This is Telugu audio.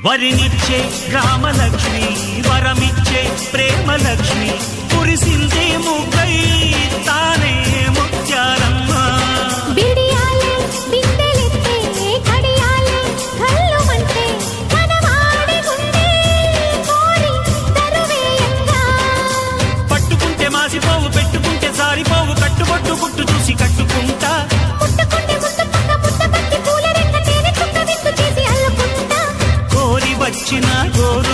వరినిచ్చే గ్రామలక్ష్మి వరమిచ్చే ప్రేమలక్ష్మి కురిసిందే ముగ్గై తానే ముత్యాలమ్మ పట్టుకుంటే మాసిపోవు పెట్టుకుంటే సారిపోవు కట్టుబొట్టు గుట్టు చూసి కట్టుకుంటా కోరి వచ్చిన గోరు